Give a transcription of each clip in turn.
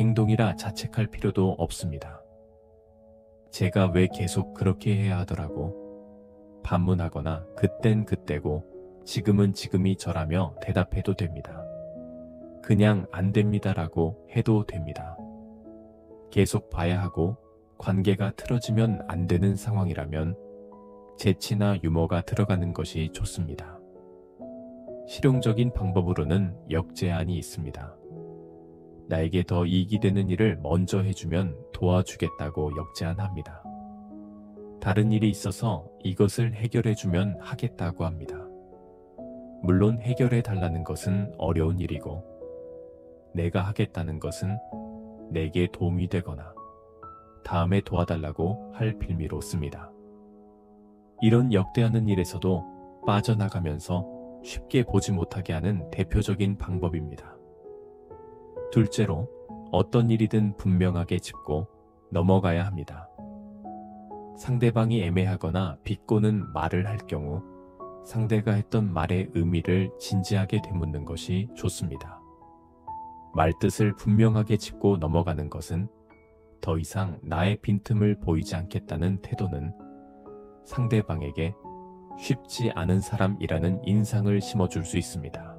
행동이라 자책할 필요도 없습니다. 제가 왜 계속 그렇게 해야 하더라고 반문하거나 그땐 그때고 지금은 지금이 저라며 대답해도 됩니다. 그냥 안 됩니다라고 해도 됩니다. 계속 봐야 하고 관계가 틀어지면 안 되는 상황이라면 재치나 유머가 들어가는 것이 좋습니다. 실용적인 방법으로는 역제안이 있습니다. 나에게 더 이익이 되는 일을 먼저 해주면 도와주겠다고 역제안합니다. 다른 일이 있어서 이것을 해결해주면 하겠다고 합니다. 물론 해결해 달라는 것은 어려운 일이고 내가 하겠다는 것은 내게 도움이 되거나 다음에 도와달라고 할 빌미로 씁니다. 이런 역대하는 일에서도 빠져나가면서 쉽게 보지 못하게 하는 대표적인 방법입니다. 둘째로, 어떤 일이든 분명하게 짚고 넘어가야 합니다. 상대방이 애매하거나 비꼬는 말을 할 경우 상대가 했던 말의 의미를 진지하게 되묻는 것이 좋습니다. 말뜻을 분명하게 짚고 넘어가는 것은 더 이상 나의 빈틈을 보이지 않겠다는 태도는 상대방에게 쉽지 않은 사람이라는 인상을 심어줄 수 있습니다.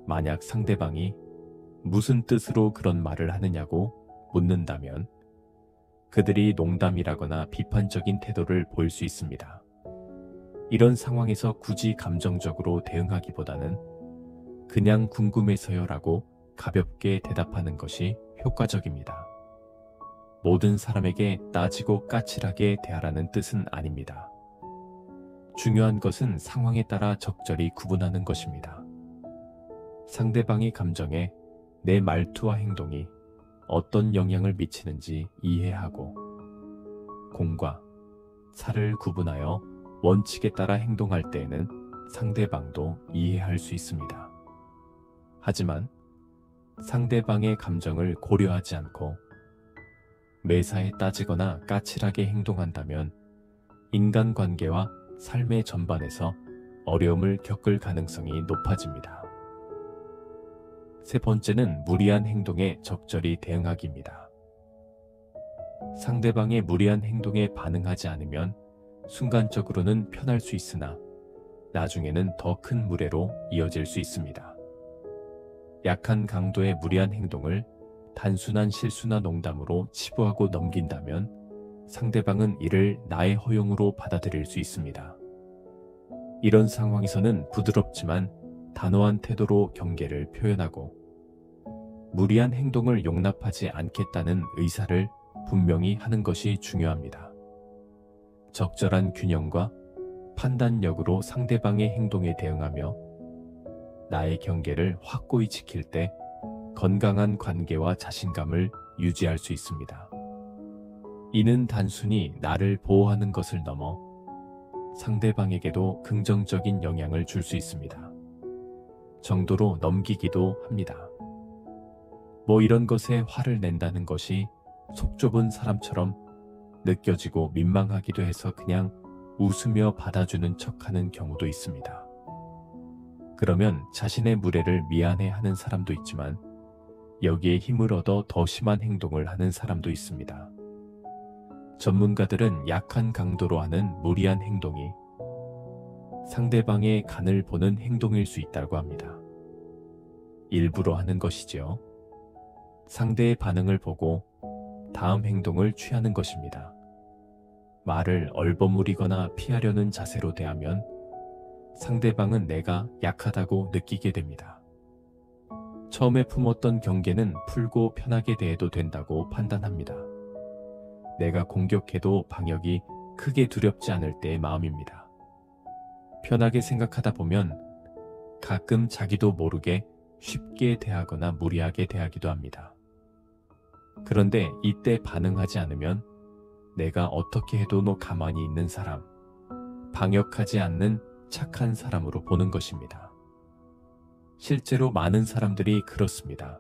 만약 상대방이 무슨 뜻으로 그런 말을 하느냐고 묻는다면 그들이 농담이라거나 비판적인 태도를 보일 수 있습니다. 이런 상황에서 굳이 감정적으로 대응하기보다는 그냥 궁금해서요라고 가볍게 대답하는 것이 효과적입니다. 모든 사람에게 따지고 까칠하게 대하라는 뜻은 아닙니다. 중요한 것은 상황에 따라 적절히 구분하는 것입니다. 상대방의 감정에 내 말투와 행동이 어떤 영향을 미치는지 이해하고 공과 사를 구분하여 원칙에 따라 행동할 때에는 상대방도 이해할 수 있습니다. 하지만 상대방의 감정을 고려하지 않고 매사에 따지거나 까칠하게 행동한다면 인간관계와 삶의 전반에서 어려움을 겪을 가능성이 높아집니다. 세 번째는 무리한 행동에 적절히 대응하기입니다. 상대방의 무리한 행동에 반응하지 않으면 순간적으로는 편할 수 있으나 나중에는 더 큰 무례로 이어질 수 있습니다. 약한 강도의 무리한 행동을 단순한 실수나 농담으로 치부하고 넘긴다면 상대방은 이를 나의 허용으로 받아들일 수 있습니다. 이런 상황에서는 부드럽지만 단호한 태도로 경계를 표현하고 무리한 행동을 용납하지 않겠다는 의사를 분명히 하는 것이 중요합니다. 적절한 균형과 판단력으로 상대방의 행동에 대응하며 나의 경계를 확고히 지킬 때 건강한 관계와 자신감을 유지할 수 있습니다. 이는 단순히 나를 보호하는 것을 넘어 상대방에게도 긍정적인 영향을 줄 수 있습니다. 정도로 넘기기도 합니다. 뭐 이런 것에 화를 낸다는 것이 속 좁은 사람처럼 느껴지고 민망하기도 해서 그냥 웃으며 받아주는 척하는 경우도 있습니다. 그러면 자신의 무례를 미안해하는 사람도 있지만 여기에 힘을 얻어 더 심한 행동을 하는 사람도 있습니다. 전문가들은 약한 강도로 하는 무리한 행동이 상대방의 간을 보는 행동일 수 있다고 합니다. 일부러 하는 것이지요. 상대의 반응을 보고 다음 행동을 취하는 것입니다. 말을 얼버무리거나 피하려는 자세로 대하면 상대방은 내가 약하다고 느끼게 됩니다. 처음에 품었던 경계는 풀고 편하게 대해도 된다고 판단합니다. 내가 공격해도 방역이 크게 두렵지 않을 때의 마음입니다. 편하게 생각하다 보면 가끔 자기도 모르게 쉽게 대하거나 무리하게 대하기도 합니다. 그런데 이때 반응하지 않으면 내가 어떻게 해도 너 가만히 있는 사람, 방역하지 않는 착한 사람으로 보는 것입니다. 실제로 많은 사람들이 그렇습니다.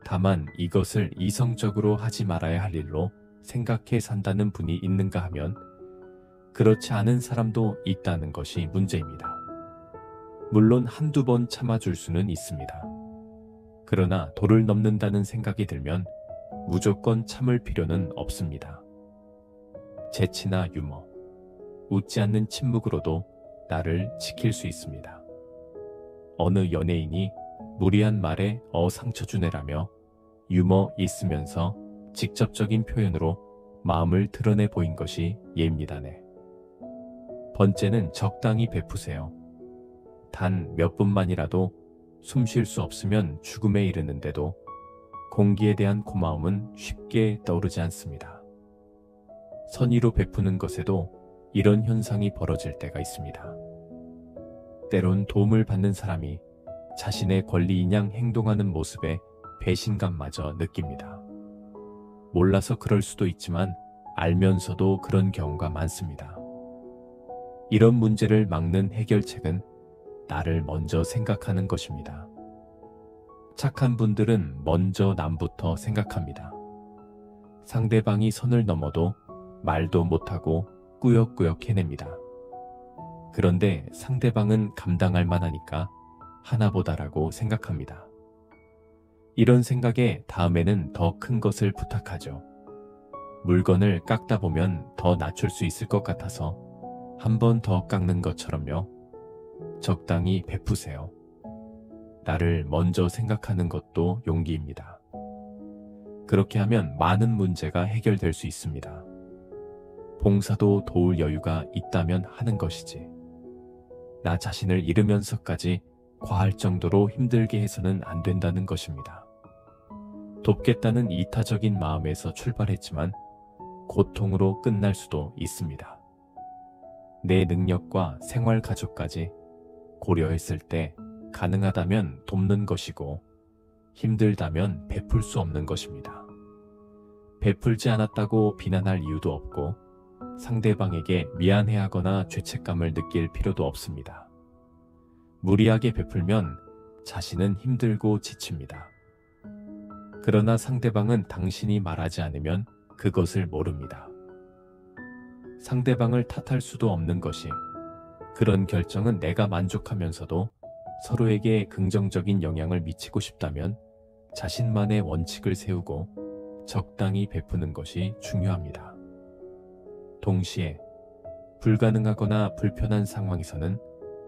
다만 이것을 이성적으로 하지 말아야 할 일로 생각해 산다는 분이 있는가 하면 그렇지 않은 사람도 있다는 것이 문제입니다. 물론 한두 번 참아줄 수는 있습니다. 그러나 도를 넘는다는 생각이 들면 무조건 참을 필요는 없습니다. 재치나 유머, 웃지 않는 침묵으로도 나를 지킬 수 있습니다. 어느 연예인이 무리한 말에 상처 주네라며 유머 있으면서 직접적인 표현으로 마음을 드러내 보인 것이 예입니다네. 번째는 적당히 베푸세요. 단 몇 분만이라도 숨 쉴 수 없으면 죽음에 이르는데도 공기에 대한 고마움은 쉽게 떠오르지 않습니다. 선의로 베푸는 것에도 이런 현상이 벌어질 때가 있습니다. 때론 도움을 받는 사람이 자신의 권리인양 행동하는 모습에 배신감마저 느낍니다. 몰라서 그럴 수도 있지만 알면서도 그런 경우가 많습니다. 이런 문제를 막는 해결책은 나를 먼저 생각하는 것입니다. 착한 분들은 먼저 남부터 생각합니다. 상대방이 선을 넘어도 말도 못하고 꾸역꾸역 해냅니다. 그런데 상대방은 감당할 만하니까 하나보다라고 생각합니다. 이런 생각에 다음에는 더 큰 것을 부탁하죠. 물건을 깎다 보면 더 낮출 수 있을 것 같아서 한 번 더 깎는 것처럼요. 적당히 베푸세요. 나를 먼저 생각하는 것도 용기입니다. 그렇게 하면 많은 문제가 해결될 수 있습니다. 봉사도 도울 여유가 있다면 하는 것이지. 나 자신을 잃으면서까지 과할 정도로 힘들게 해서는 안 된다는 것입니다. 돕겠다는 이타적인 마음에서 출발했지만 고통으로 끝날 수도 있습니다. 내 능력과 생활 가족까지 고려했을 때 가능하다면 돕는 것이고 힘들다면 베풀 수 없는 것입니다. 베풀지 않았다고 비난할 이유도 없고 상대방에게 미안해하거나 죄책감을 느낄 필요도 없습니다. 무리하게 베풀면 자신은 힘들고 지칩니다. 그러나 상대방은 당신이 말하지 않으면 그것을 모릅니다. 상대방을 탓할 수도 없는 것이 그런 결정은 내가 만족하면서도 서로에게 긍정적인 영향을 미치고 싶다면 자신만의 원칙을 세우고 적당히 베푸는 것이 중요합니다. 동시에 불가능하거나 불편한 상황에서는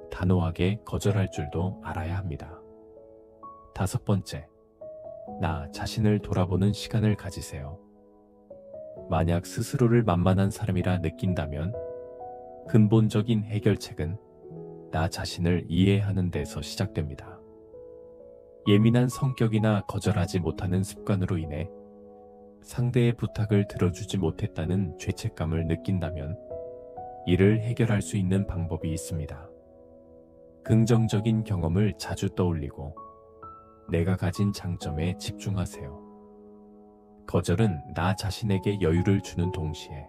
단호하게 거절할 줄도 알아야 합니다. 다섯 번째, 나 자신을 돌아보는 시간을 가지세요. 만약 스스로를 만만한 사람이라 느낀다면 근본적인 해결책은 나 자신을 이해하는 데서 시작됩니다. 예민한 성격이나 거절하지 못하는 습관으로 인해 상대의 부탁을 들어주지 못했다는 죄책감을 느낀다면 이를 해결할 수 있는 방법이 있습니다. 긍정적인 경험을 자주 떠올리고 내가 가진 장점에 집중하세요. 거절은 나 자신에게 여유를 주는 동시에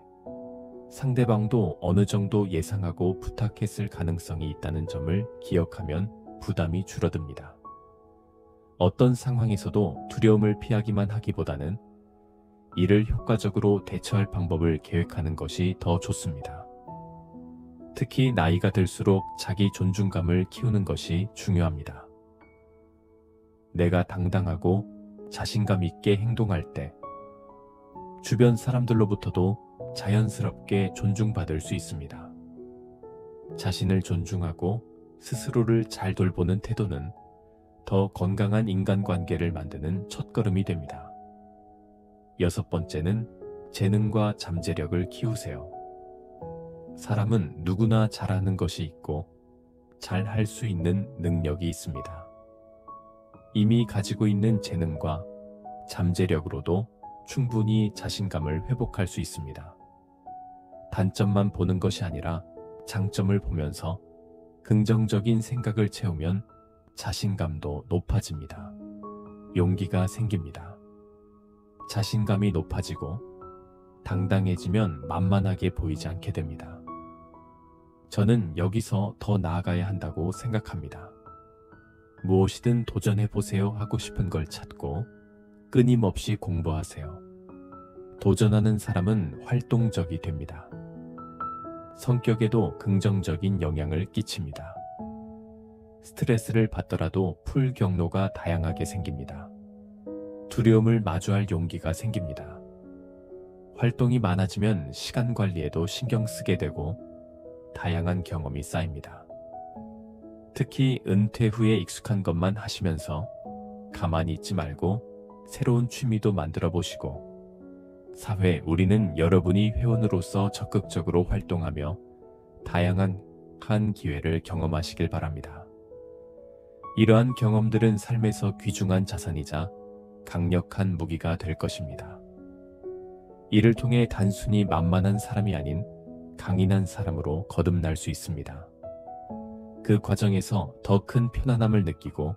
상대방도 어느 정도 예상하고 부탁했을 가능성이 있다는 점을 기억하면 부담이 줄어듭니다. 어떤 상황에서도 두려움을 피하기만 하기보다는 이를 효과적으로 대처할 방법을 계획하는 것이 더 좋습니다. 특히 나이가 들수록 자기 존중감을 키우는 것이 중요합니다. 내가 당당하고 자신감 있게 행동할 때 주변 사람들로부터도 자연스럽게 존중받을 수 있습니다. 자신을 존중하고 스스로를 잘 돌보는 태도는 더 건강한 인간관계를 만드는 첫걸음이 됩니다. 여섯 번째는 재능과 잠재력을 키우세요. 사람은 누구나 잘하는 것이 있고 잘 할 수 있는 능력이 있습니다. 이미 가지고 있는 재능과 잠재력으로도 충분히 자신감을 회복할 수 있습니다. 단점만 보는 것이 아니라 장점을 보면서 긍정적인 생각을 채우면 자신감도 높아집니다. 용기가 생깁니다. 자신감이 높아지고 당당해지면 만만하게 보이지 않게 됩니다. 저는 여기서 더 나아가야 한다고 생각합니다. 무엇이든 도전해보세요 하고 싶은 걸 찾고 끊임없이 공부하세요. 도전하는 사람은 활동적이 됩니다. 성격에도 긍정적인 영향을 끼칩니다. 스트레스를 받더라도 풀 경로가 다양하게 생깁니다. 두려움을 마주할 용기가 생깁니다. 활동이 많아지면 시간 관리에도 신경 쓰게 되고 다양한 경험이 쌓입니다. 특히 은퇴 후에 익숙한 것만 하시면서 가만히 있지 말고 새로운 취미도 만들어 보시고, 사회 우리는 여러분이 회원으로서 적극적으로 활동하며 다양한 기회를 경험하시길 바랍니다. 이러한 경험들은 삶에서 귀중한 자산이자 강력한 무기가 될 것입니다. 이를 통해 단순히 만만한 사람이 아닌 강인한 사람으로 거듭날 수 있습니다. 그 과정에서 더 큰 편안함을 느끼고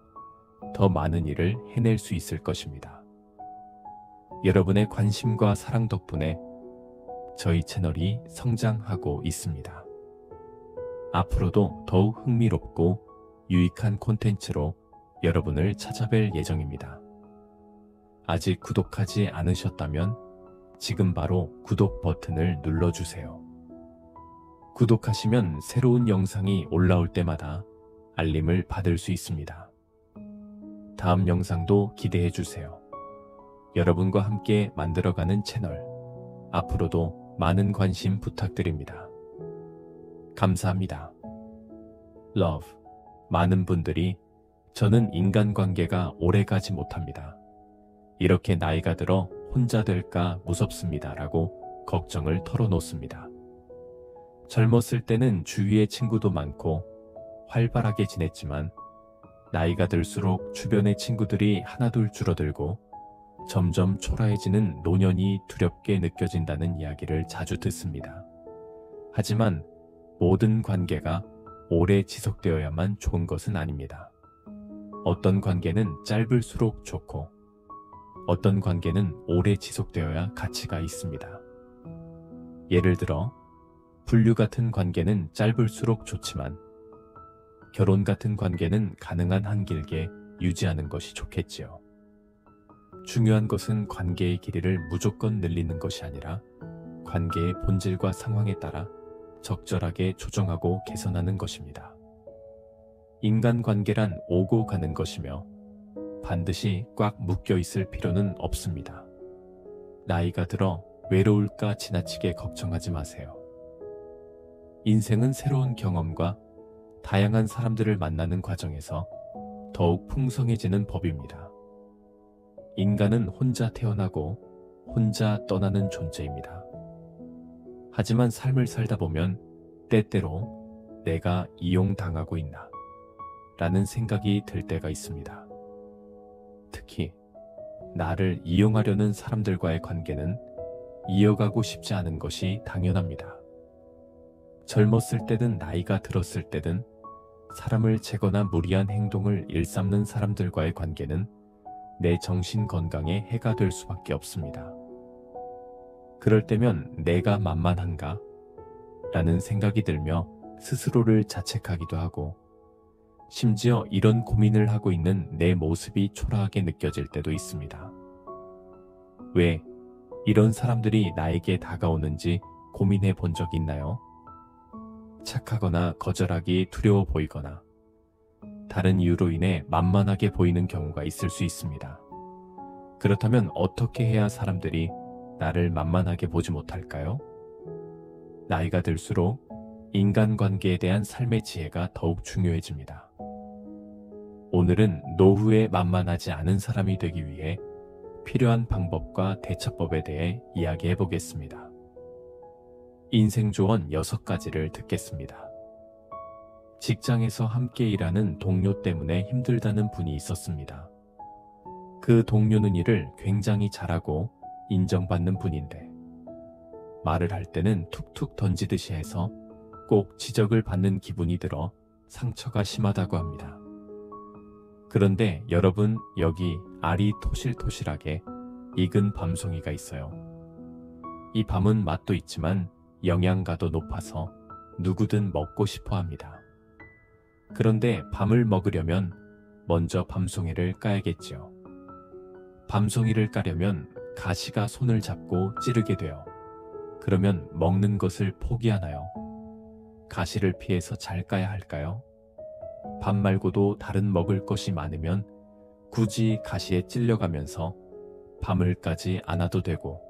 더 많은 일을 해낼 수 있을 것입니다. 여러분의 관심과 사랑 덕분에 저희 채널이 성장하고 있습니다. 앞으로도 더욱 흥미롭고 유익한 콘텐츠로 여러분을 찾아뵐 예정입니다. 아직 구독하지 않으셨다면 지금 바로 구독 버튼을 눌러주세요. 구독하시면 새로운 영상이 올라올 때마다 알림을 받을 수 있습니다. 다음 영상도 기대해주세요. 여러분과 함께 만들어가는 채널, 앞으로도 많은 관심 부탁드립니다. 감사합니다. Love. 많은 분들이 저는 인간관계가 오래가지 못합니다. 이렇게 나이가 들어 혼자 될까 무섭습니다 라고 걱정을 털어놓습니다. 젊었을 때는 주위에 친구도 많고 활발하게 지냈지만 나이가 들수록 주변의 친구들이 하나둘 줄어들고 점점 초라해지는 노년이 두렵게 느껴진다는 이야기를 자주 듣습니다. 하지만 모든 관계가 오래 지속되어야만 좋은 것은 아닙니다. 어떤 관계는 짧을수록 좋고 어떤 관계는 오래 지속되어야 가치가 있습니다. 예를 들어 분류 같은 관계는 짧을수록 좋지만 결혼 같은 관계는 가능한 한 길게 유지하는 것이 좋겠지요. 중요한 것은 관계의 길이를 무조건 늘리는 것이 아니라 관계의 본질과 상황에 따라 적절하게 조정하고 개선하는 것입니다. 인간관계란 오고 가는 것이며 반드시 꽉 묶여 있을 필요는 없습니다. 나이가 들어 외로울까 지나치게 걱정하지 마세요. 인생은 새로운 경험과 다양한 사람들을 만나는 과정에서 더욱 풍성해지는 법입니다. 인간은 혼자 태어나고 혼자 떠나는 존재입니다. 하지만 삶을 살다 보면 때때로 내가 이용당하고 있나 라는 생각이 들 때가 있습니다. 특히 나를 이용하려는 사람들과의 관계는 이어가고 싶지 않은 것이 당연합니다. 젊었을 때든 나이가 들었을 때든 사람을 채거나 무리한 행동을 일삼는 사람들과의 관계는 내 정신 건강에 해가 될 수밖에 없습니다. 그럴 때면 내가 만만한가? 라는 생각이 들며 스스로를 자책하기도 하고 심지어 이런 고민을 하고 있는 내 모습이 초라하게 느껴질 때도 있습니다. 왜 이런 사람들이 나에게 다가오는지 고민해 본 적 있나요? 착하거나 거절하기 두려워 보이거나 다른 이유로 인해 만만하게 보이는 경우가 있을 수 있습니다. 그렇다면 어떻게 해야 사람들이 나를 만만하게 보지 못할까요? 나이가 들수록 인간관계에 대한 삶의 지혜가 더욱 중요해집니다. 오늘은 노후에 만만하지 않은 사람이 되기 위해 필요한 방법과 대처법에 대해 이야기해 보겠습니다. 인생 조언 6가지를 듣겠습니다. 직장에서 함께 일하는 동료 때문에 힘들다는 분이 있었습니다. 그 동료는 일을 굉장히 잘하고 인정받는 분인데 말을 할 때는 툭툭 던지듯이 해서 꼭 지적을 받는 기분이 들어 상처가 심하다고 합니다. 그런데 여러분, 여기 알이 토실토실하게 익은 밤송이가 있어요. 이 밤은 맛도 있지만 영양가도 높아서 누구든 먹고 싶어 합니다. 그런데 밤을 먹으려면 먼저 밤송이를 까야겠지요. 밤송이를 까려면 가시가 손을 잡고 찌르게 돼요. 그러면 먹는 것을 포기하나요? 가시를 피해서 잘 까야 할까요? 밥 말고도 다른 먹을 것이 많으면 굳이 가시에 찔려가면서 밤을 까지 않아도 되고,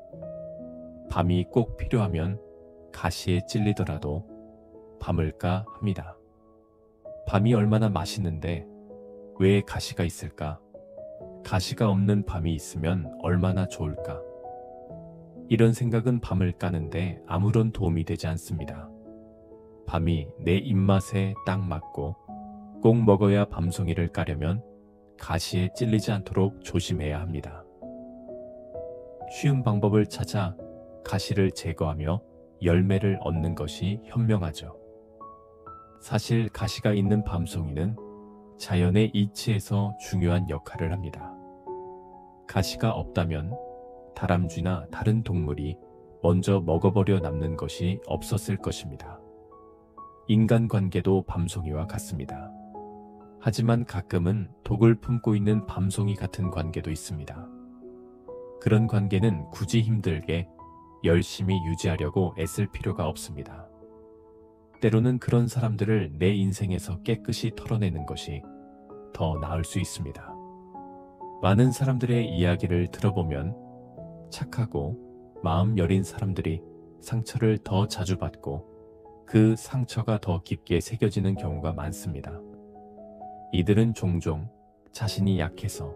밤이 꼭 필요하면 가시에 찔리더라도 밤을 까 합니다. 밤이 얼마나 맛있는데 왜 가시가 있을까? 가시가 없는 밤이 있으면 얼마나 좋을까? 이런 생각은 밤을 까는데 아무런 도움이 되지 않습니다. 밤이 내 입맛에 딱 맞고 꼭 먹어야 밤송이를 까려면 가시에 찔리지 않도록 조심해야 합니다. 쉬운 방법을 찾아 가시를 제거하며 열매를 얻는 것이 현명하죠. 사실 가시가 있는 밤송이는 자연의 이치에서 중요한 역할을 합니다. 가시가 없다면 다람쥐나 다른 동물이 먼저 먹어버려 남는 것이 없었을 것입니다. 인간관계도 밤송이와 같습니다. 하지만 가끔은 독을 품고 있는 밤송이 같은 관계도 있습니다. 그런 관계는 굳이 힘들게 열심히 유지하려고 애쓸 필요가 없습니다. 때로는 그런 사람들을 내 인생에서 깨끗이 털어내는 것이 더 나을 수 있습니다. 많은 사람들의 이야기를 들어보면 착하고 마음 여린 사람들이 상처를 더 자주 받고 그 상처가 더 깊게 새겨지는 경우가 많습니다. 이들은 종종 자신이 약해서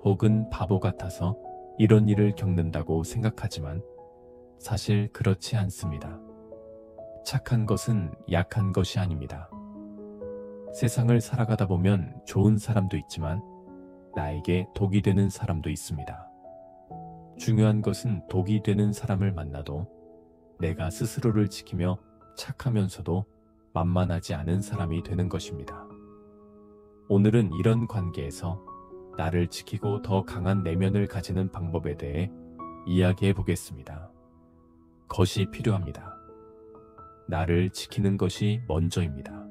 혹은 바보 같아서 이런 일을 겪는다고 생각하지만 사실 그렇지 않습니다. 착한 것은 약한 것이 아닙니다. 세상을 살아가다 보면 좋은 사람도 있지만 나에게 독이 되는 사람도 있습니다. 중요한 것은 독이 되는 사람을 만나도 내가 스스로를 지키며 착하면서도 만만하지 않은 사람이 되는 것입니다. 오늘은 이런 관계에서 나를 지키고 더 강한 내면을 가지는 방법에 대해 이야기해 보겠습니다. 것이 필요합니다. 나를 지키는 것이 먼저입니다.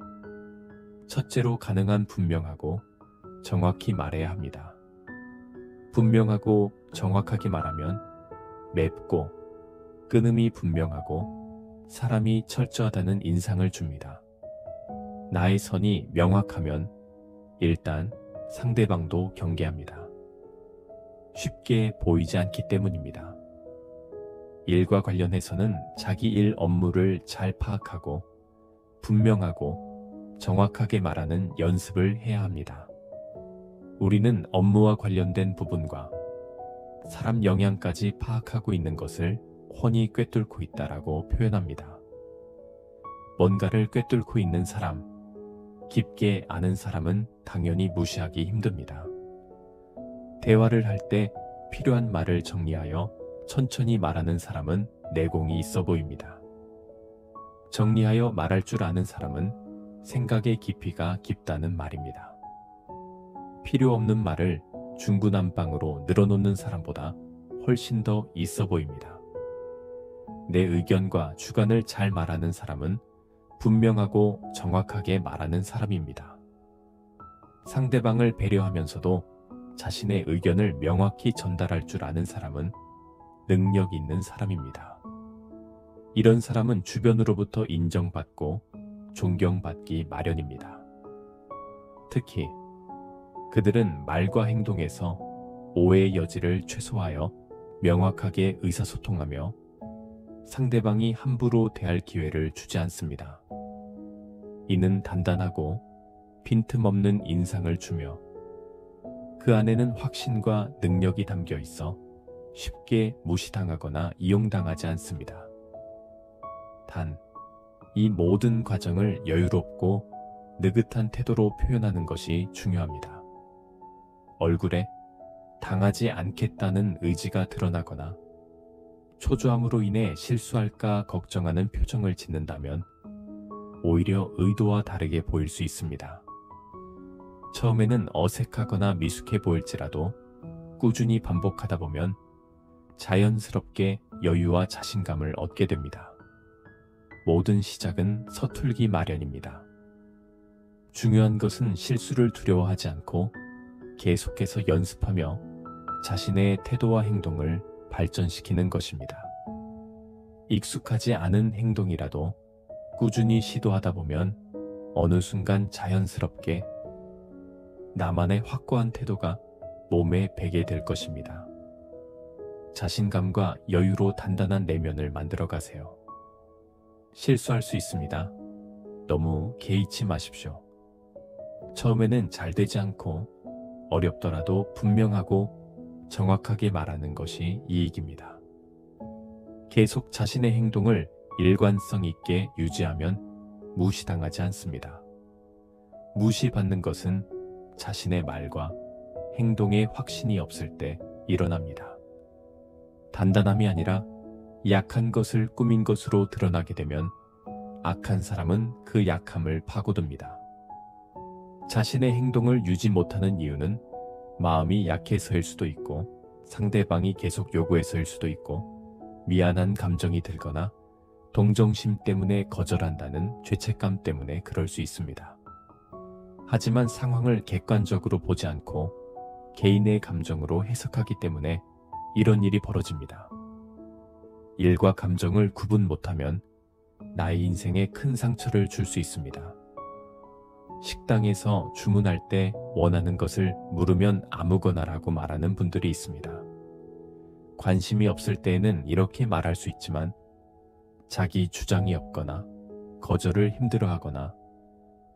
첫째로 가능한 분명하고 정확히 말해야 합니다. 분명하고 정확하게 말하면 맵고 끊음이 분명하고 사람이 철저하다는 인상을 줍니다. 나의 선이 명확하면 일단 상대방도 경계합니다. 쉽게 보이지 않기 때문입니다. 일과 관련해서는 자기 일 업무를 잘 파악하고 분명하고 정확하게 말하는 연습을 해야 합니다. 우리는 업무와 관련된 부분과 사람 영향까지 파악하고 있는 것을 훤히 꿰뚫고 있다라고 표현합니다. 뭔가를 꿰뚫고 있는 사람, 깊게 아는 사람은 당연히 무시하기 힘듭니다. 대화를 할 때 필요한 말을 정리하여 천천히 말하는 사람은 내공이 있어 보입니다. 정리하여 말할 줄 아는 사람은 생각의 깊이가 깊다는 말입니다. 필요 없는 말을 중구난방으로 늘어놓는 사람보다 훨씬 더 있어 보입니다. 내 의견과 주관을 잘 말하는 사람은 분명하고 정확하게 말하는 사람입니다. 상대방을 배려하면서도 자신의 의견을 명확히 전달할 줄 아는 사람은 능력 있는 사람입니다. 이런 사람은 주변으로부터 인정받고 존경받기 마련입니다. 특히 그들은 말과 행동에서 오해의 여지를 최소화하여 명확하게 의사소통하며 상대방이 함부로 대할 기회를 주지 않습니다. 이는 단단하고 빈틈없는 인상을 주며 그 안에는 확신과 능력이 담겨 있어 쉽게 무시당하거나 이용당하지 않습니다. 단, 이 모든 과정을 여유롭고 느긋한 태도로 표현하는 것이 중요합니다. 얼굴에 당하지 않겠다는 의지가 드러나거나 초조함으로 인해 실수할까 걱정하는 표정을 짓는다면 오히려 의도와 다르게 보일 수 있습니다. 처음에는 어색하거나 미숙해 보일지라도 꾸준히 반복하다 보면 자연스럽게 여유와 자신감을 얻게 됩니다. 모든 시작은 서툴기 마련입니다. 중요한 것은 실수를 두려워하지 않고 계속해서 연습하며 자신의 태도와 행동을 발전시키는 것입니다. 익숙하지 않은 행동이라도 꾸준히 시도하다 보면 어느 순간 자연스럽게 나만의 확고한 태도가 몸에 배게 될 것입니다. 자신감과 여유로 단단한 내면을 만들어 가세요. 실수할 수 있습니다. 너무 개의치 마십시오. 처음에는 잘 되지 않고 어렵더라도 분명하고 정확하게 말하는 것이 이익입니다. 계속 자신의 행동을 일관성 있게 유지하면 무시당하지 않습니다. 무시받는 것은 자신의 말과 행동에 확신이 없을 때 일어납니다. 단단함이 아니라 약한 것을 꾸민 것으로 드러나게 되면 악한 사람은 그 약함을 파고듭니다. 자신의 행동을 유지 못하는 이유는 마음이 약해서일 수도 있고 상대방이 계속 요구해서일 수도 있고 미안한 감정이 들거나 동정심 때문에 거절한다는 죄책감 때문에 그럴 수 있습니다. 하지만 상황을 객관적으로 보지 않고 개인의 감정으로 해석하기 때문에 이런 일이 벌어집니다. 일과 감정을 구분 못하면 나의 인생에 큰 상처를 줄 수 있습니다. 식당에서 주문할 때 원하는 것을 물으면 아무거나라고 말하는 분들이 있습니다. 관심이 없을 때에는 이렇게 말할 수 있지만 자기 주장이 없거나 거절을 힘들어하거나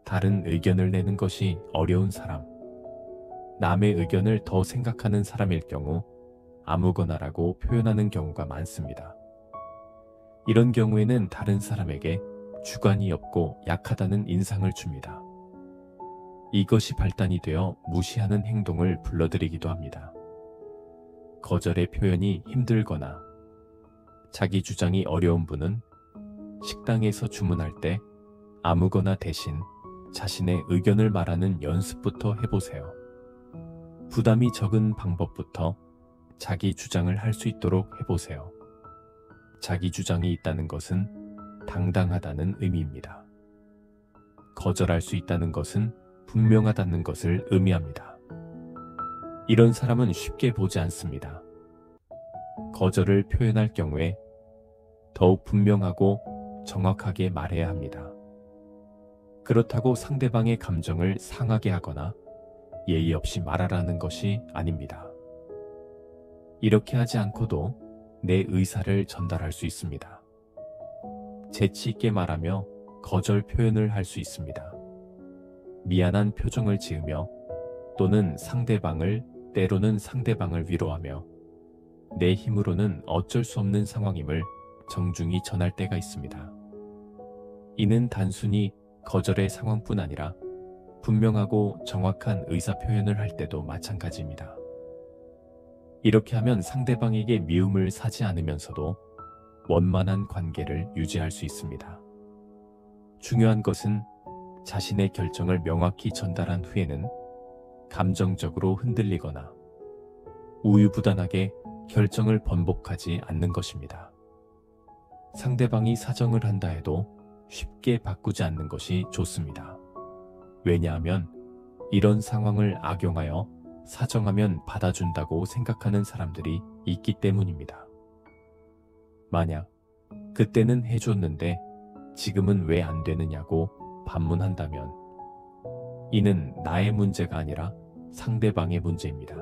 다른 의견을 내는 것이 어려운 사람, 남의 의견을 더 생각하는 사람일 경우 아무거나라고 표현하는 경우가 많습니다. 이런 경우에는 다른 사람에게 주관이 없고 약하다는 인상을 줍니다. 이것이 발단이 되어 무시하는 행동을 불러들이기도 합니다. 거절의 표현이 힘들거나 자기 주장이 어려운 분은 식당에서 주문할 때 아무거나 대신 자신의 의견을 말하는 연습부터 해보세요. 부담이 적은 방법부터 자기 주장을 할 수 있도록 해보세요. 자기 주장이 있다는 것은 당당하다는 의미입니다. 거절할 수 있다는 것은 분명하다는 것을 의미합니다. 이런 사람은 쉽게 보지 않습니다. 거절을 표현할 경우에 더욱 분명하고 정확하게 말해야 합니다. 그렇다고 상대방의 감정을 상하게 하거나 예의 없이 말하라는 것이 아닙니다. 이렇게 하지 않고도 내 의사를 전달할 수 있습니다. 재치 있게 말하며 거절 표현을 할 수 있습니다. 미안한 표정을 지으며 또는 때로는 상대방을 위로하며 내 힘으로는 어쩔 수 없는 상황임을 정중히 전할 때가 있습니다. 이는 단순히 거절의 상황뿐 아니라 분명하고 정확한 의사 표현을 할 때도 마찬가지입니다. 이렇게 하면 상대방에게 미움을 사지 않으면서도 원만한 관계를 유지할 수 있습니다. 중요한 것은 자신의 결정을 명확히 전달한 후에는 감정적으로 흔들리거나 우유부단하게 결정을 번복하지 않는 것입니다. 상대방이 사정을 한다 해도 쉽게 바꾸지 않는 것이 좋습니다. 왜냐하면 이런 상황을 악용하여 사정하면 받아준다고 생각하는 사람들이 있기 때문입니다. 만약 그때는 해줬는데 지금은 왜 안 되느냐고 반문한다면 이는 나의 문제가 아니라 상대방의 문제입니다.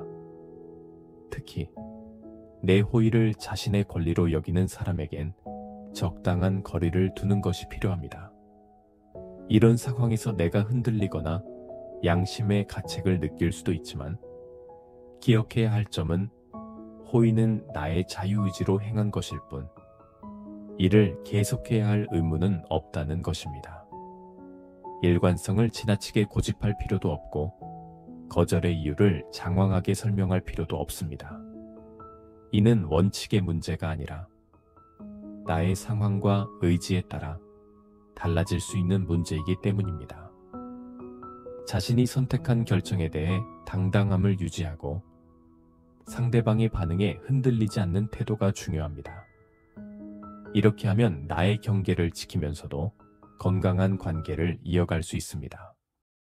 특히 내 호의를 자신의 권리로 여기는 사람에겐 적당한 거리를 두는 것이 필요합니다. 이런 상황에서 내가 흔들리거나 양심의 가책을 느낄 수도 있지만 기억해야 할 점은 호의는 나의 자유의지로 행한 것일 뿐 이를 계속해야 할 의무는 없다는 것입니다. 일관성을 지나치게 고집할 필요도 없고 거절의 이유를 장황하게 설명할 필요도 없습니다. 이는 원칙의 문제가 아니라 나의 상황과 의지에 따라 달라질 수 있는 문제이기 때문입니다. 자신이 선택한 결정에 대해 당당함을 유지하고 상대방의 반응에 흔들리지 않는 태도가 중요합니다. 이렇게 하면 나의 경계를 지키면서도 건강한 관계를 이어갈 수 있습니다.